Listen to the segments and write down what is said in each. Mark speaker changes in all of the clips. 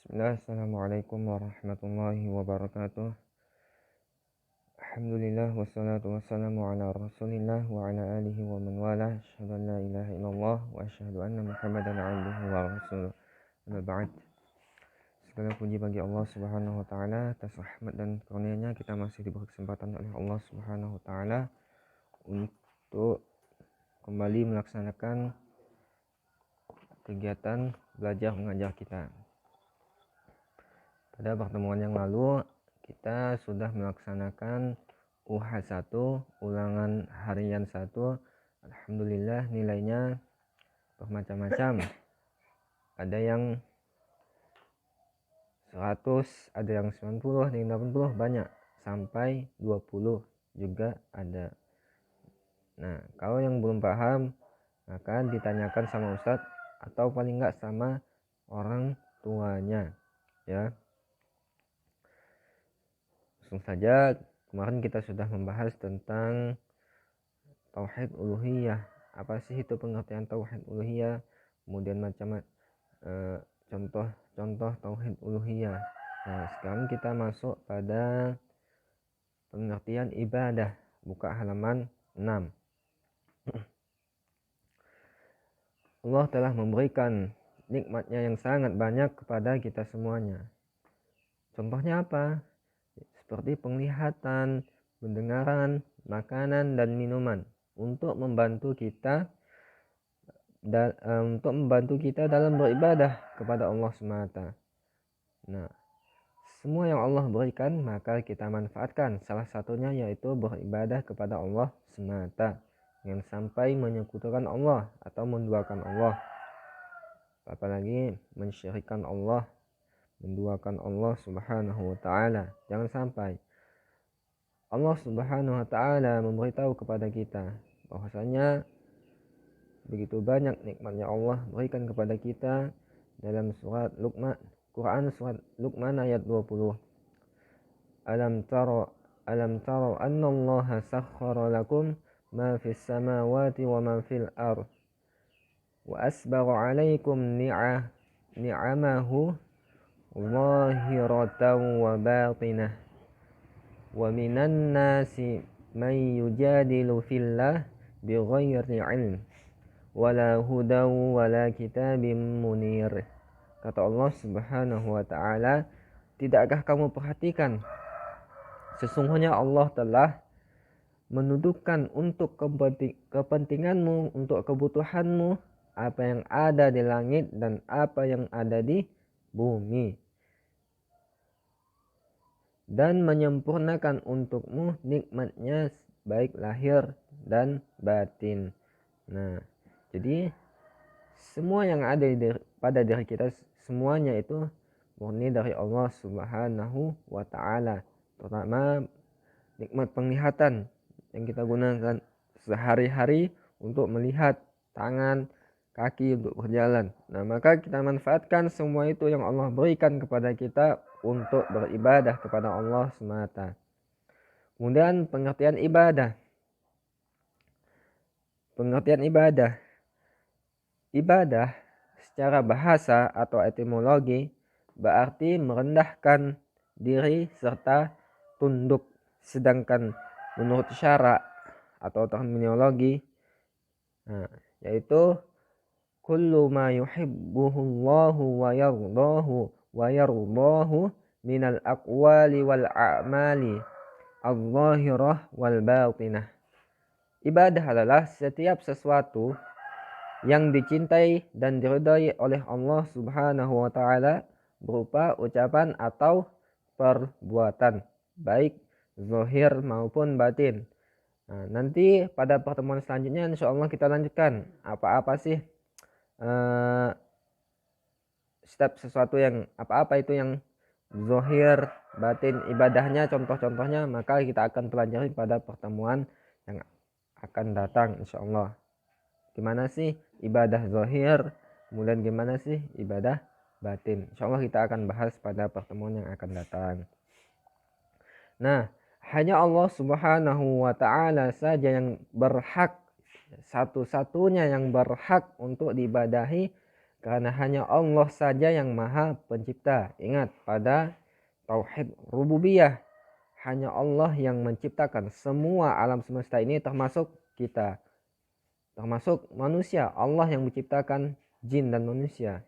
Speaker 1: Bismillah, Assalamualaikum warahmatullahi wabarakatuh. Alhamdulillah, wassalatu wassalamu ala rasulillah wa ala alihi wa man wala. Asyhadu an la ilaha illallah wa asyhadu anna muhammadan abduhu wa rasuluh. Amma ba'd. Segala puji bagi Allah subhanahu wa ta'ala atas rahmat dan karunia-Nya. Kita masih diberi kesempatan oleh Allah subhanahu wa ta'ala untuk kembali melaksanakan kegiatan belajar mengajar kita. Pada pertemuan yang lalu kita sudah melaksanakan UH1 ulangan harian 1. Alhamdulillah nilainya bermacam-macam. Ada yang 100, ada yang 90, ada yang 80, banyak. Sampai 20 juga ada. Nah, kalau yang belum paham maka ditanyakan sama Ustadz atau paling enggak sama orang tuanya, ya. Langsung saja, kemarin kita sudah membahas tentang tauhid uluhiyah. Apa sih itu pengertian tauhid uluhiyah? Kemudian contoh-contoh tauhid uluhiyah. Nah, sekarang kita masuk pada pengertian ibadah. Buka halaman 6. Allah telah memberikan nikmatnya yang sangat banyak kepada kita semuanya. Contohnya apa? Seperti penglihatan, pendengaran, makanan dan minuman untuk membantu kita dalam beribadah kepada Allah SWT. Nah, semua yang Allah berikan maka kita manfaatkan. Salah satunya yaitu beribadah kepada Allah semata, yang sampai menyekutukan Allah atau menduakan Allah, apalagi mensyirikkan Allah, menduakan Allah subhanahu wa ta'ala. Jangan sampai. Allah subhanahu wa ta'ala memberitahu kepada kita bahwasanya begitu banyak nikmatnya Allah berikan kepada kita dalam surat Luqman, Quran surat Luqman ayat 20. Alam taro anna Allah sakhkhara lakum ma fis samawati wa ma fil ard wa asbagha 'alaikum ni'amahu zahiratan wa batinah wa minan nasi man yujadilu fillah bighairi ilm wala hudaw wala kitabim munir. Kata Allah subhanahu wa ta'ala, tidakkah kamu perhatikan sesungguhnya Allah telah menundukkan untuk kepentinganmu, untuk kebutuhanmu, apa yang ada di langit dan apa yang ada di bumi, dan menyempurnakan untukmu nikmatnya baik lahir dan batin. Nah, jadi semua yang ada pada diri kita semuanya itu murni dari Allah subhanahu wa ta'ala. Terutama nikmat penglihatan yang kita gunakan sehari-hari untuk melihat, tangan, kaki untuk berjalan. Nah, maka kita manfaatkan semua itu yang Allah berikan kepada kita untuk beribadah kepada Allah semata. Kemudian pengertian ibadah. Ibadah secara bahasa atau etimologi berarti merendahkan diri serta tunduk. Sedangkan menurut syara atau terminologi, yaitu kullu ma yuhibbuhu Allahu wa yardahu minal aqwali wal a'mali al-zahirah wal batinah. Ibadah adalah setiap sesuatu yang dicintai dan diridhai oleh Allah subhanahu wa ta'ala berupa ucapan atau perbuatan, baik zahir maupun batin. Nah, nanti pada pertemuan selanjutnya insyaallah kita lanjutkan apa-apa sih setiap sesuatu yang apa-apa itu yang zahir, batin, ibadahnya, contoh-contohnya, maka kita akan pelajari pada pertemuan yang akan datang insyaallah. Gimana sih ibadah zahir, kemudian gimana sih ibadah batin. Insyaallah kita akan bahas pada pertemuan yang akan datang. Nah, hanya Allah subhanahu wa ta'ala saja yang berhak, satu-satunya yang berhak untuk diibadahi Karena hanya Allah saja yang maha pencipta. Ingat, pada tauhid rububiyah, hanya Allah yang menciptakan semua alam semesta ini, termasuk kita, termasuk manusia. Allah yang menciptakan jin dan manusia.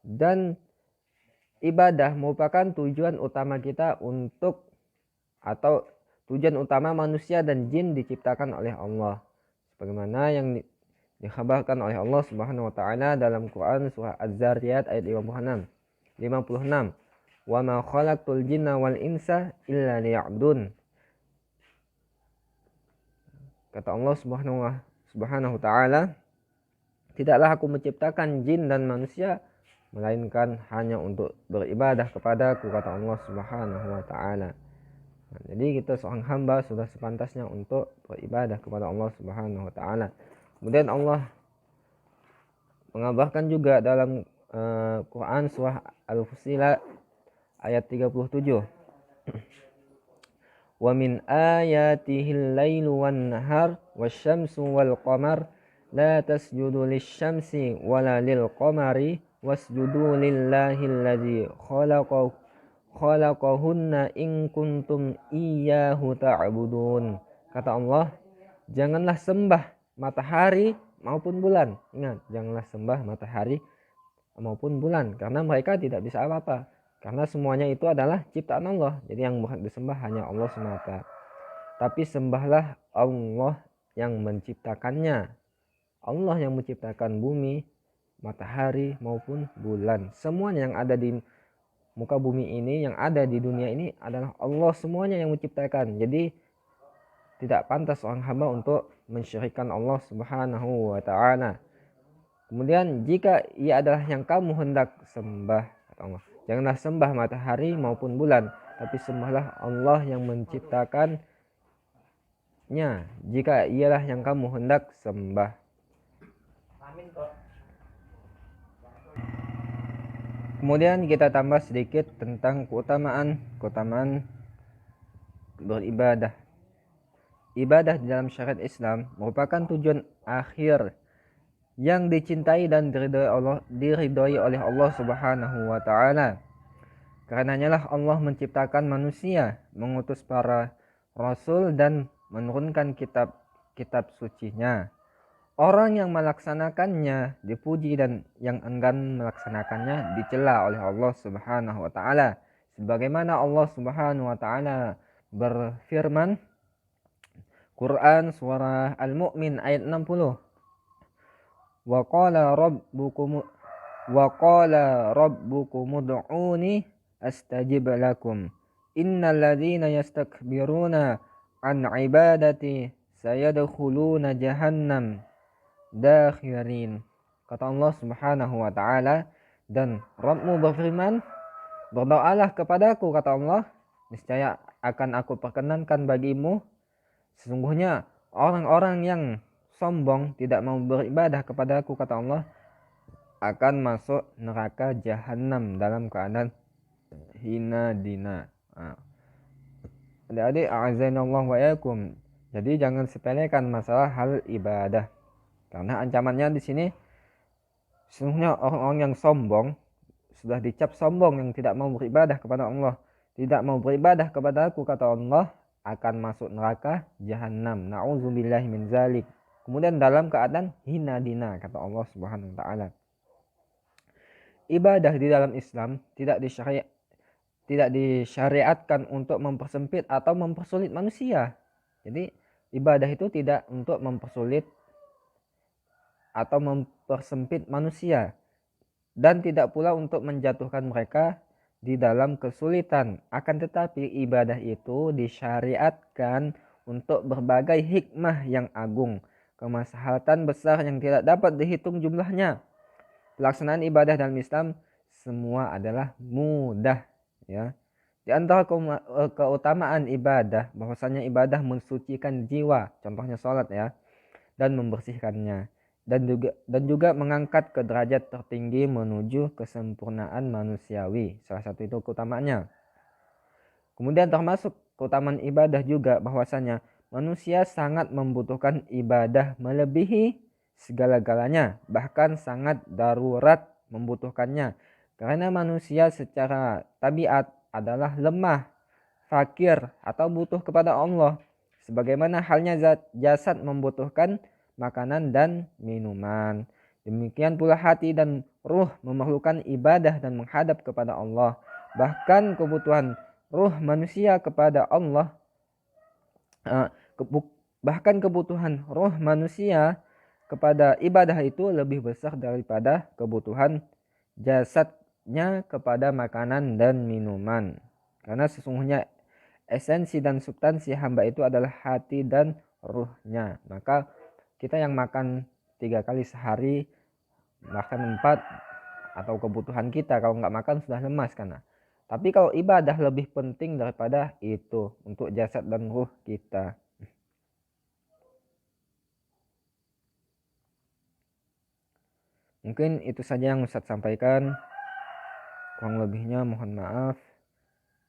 Speaker 1: Dan ibadah merupakan tujuan utama kita atau tujuan utama manusia dan jin diciptakan oleh Allah. Sebagaimana yang dikhabarkan oleh Allah Subhanahu wa taala dalam Quran surah Az-Zariyat ayat 56. Wa ma khalaqtul jinna wal insa illa liya'budun. Kata Allah Subhanahu wa taala, tidaklah aku menciptakan jin dan manusia melainkan hanya untuk beribadah kepadaku, kata Allah Subhanahu wa taala. Nah, jadi kita seorang hamba sudah sepantasnya untuk beribadah kepada Allah Subhanahu wa taala. Kemudian Allah mengabarkan juga dalam Quran surah Al-Fussilat ayat 37. Wa min ayatihil lailu wan nahar wasyamsu wal qamar la tasjudu lisyamsi wala lil qamari wasjudu lillahi alladzi khalaqahunna in kuntum iyyahu ta'budun. Kata Allah, janganlah sembah matahari maupun bulan. Ingat, janganlah sembah matahari maupun bulan, karena mereka tidak bisa apa-apa. Karena semuanya itu adalah ciptaan Allah. Jadi yang berhak disembah hanya Allah semata. Tapi sembahlah Allah yang menciptakannya. Allah yang menciptakan bumi, matahari maupun bulan. Semuanya yang ada di muka bumi ini, yang ada di dunia ini adalah Allah semuanya yang menciptakan. Jadi tidak pantas seorang hamba untuk mensyirikkan Allah Subhanahu wa taala. Kemudian jika ia adalah yang kamu hendak sembah, kata Allah, janganlah sembah matahari maupun bulan, tapi sembahlah Allah yang menciptakannya, jika ialah yang kamu hendak sembah. Kemudian kita tambah sedikit tentang keutamaan beribadah. Ibadah di dalam syariat Islam merupakan tujuan akhir yang dicintai dan diridhoi oleh Allah Subhanahu wa taala. Karenanya lah Allah menciptakan manusia, mengutus para rasul dan menurunkan kitab sucinya. Orang yang melaksanakannya dipuji dan yang enggan melaksanakannya dicela oleh Allah Subhanahu wa taala. Sebagaimana Allah Subhanahu wa taala berfirman, Quran surah Al-Mu'min ayat 60. Wa qala rabbukum ud'uni astajib lakum innal ladzina yastakbiruna an ibadati sayadkhuluna jahannam dakhirin. Kata Allah Subhanahu wa taala, dan Rabbmu berfirman, berdoalah kepadaku, kata Allah, niscaya akan aku perkenankan bagimu. Sesungguhnya orang-orang yang sombong tidak mau beribadah kepadaku, kata Allah, akan masuk neraka jahanam dalam keadaan hina dina. Adik-adik, a'azanallahu wa iyyakum. Jadi jangan sepelekan masalah hal ibadah. Karena ancamannya di sini, sesungguhnya orang-orang yang sombong sudah dicap sombong, yang tidak mau beribadah kepada Allah, tidak mau beribadah kepada aku, kata Allah, akan masuk neraka jahanam. Na'udzubillahi min zalik. Kemudian dalam keadaan hina dina, kata Allah Subhanahu wa taala. Ibadah di dalam Islam tidak disyariatkan untuk mempersempit atau mempersulit manusia. Jadi ibadah itu tidak untuk mempersulit atau mempersempit manusia, dan tidak pula untuk menjatuhkan mereka di dalam kesulitan. Akan tetapi ibadah itu disyariatkan untuk berbagai hikmah yang agung, kemaslahatan besar yang tidak dapat dihitung jumlahnya. Pelaksanaan ibadah dalam Islam semua adalah mudah, ya. Di antara keutamaan ibadah, bahwasanya ibadah mensucikan jiwa, contohnya sholat, ya, dan membersihkannya, dan juga mengangkat ke derajat tertinggi menuju kesempurnaan manusiawi. Salah satu itu keutamaannya. Kemudian termasuk keutamaan ibadah juga bahwasanya manusia sangat membutuhkan ibadah melebihi segala-galanya, bahkan sangat darurat membutuhkannya. Karena manusia secara tabiat adalah lemah, fakir, atau butuh kepada Allah. Sebagaimana halnya jasad membutuhkan makanan dan minuman. Demikian pula hati dan ruh memerlukan ibadah dan menghadap kepada Allah. Bahkan kebutuhan ruh manusia kepada Allah, bahkan kebutuhan ruh manusia kepada ibadah itu lebih besar daripada kebutuhan jasadnya kepada makanan dan minuman. Karena sesungguhnya esensi dan substansi hamba itu adalah hati dan ruhnya. Maka kita yang makan 3 kali sehari, makan 4, atau kebutuhan kita, kalau nggak makan sudah lemas karena. Tapi kalau ibadah lebih penting daripada itu untuk jasad dan ruh kita. Mungkin itu saja yang Ustadz sampaikan. Kurang lebihnya mohon maaf.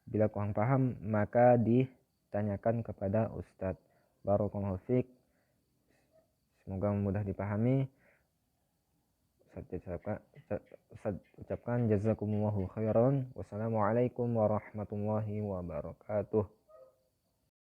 Speaker 1: Bila kurang paham maka ditanyakan kepada Ustadz. Barakallahu fiik. Semoga mudah dipahami. Ustadz ucapkan jazakumullahu khairan. Wassalamualaikum warahmatullahi wabarakatuh.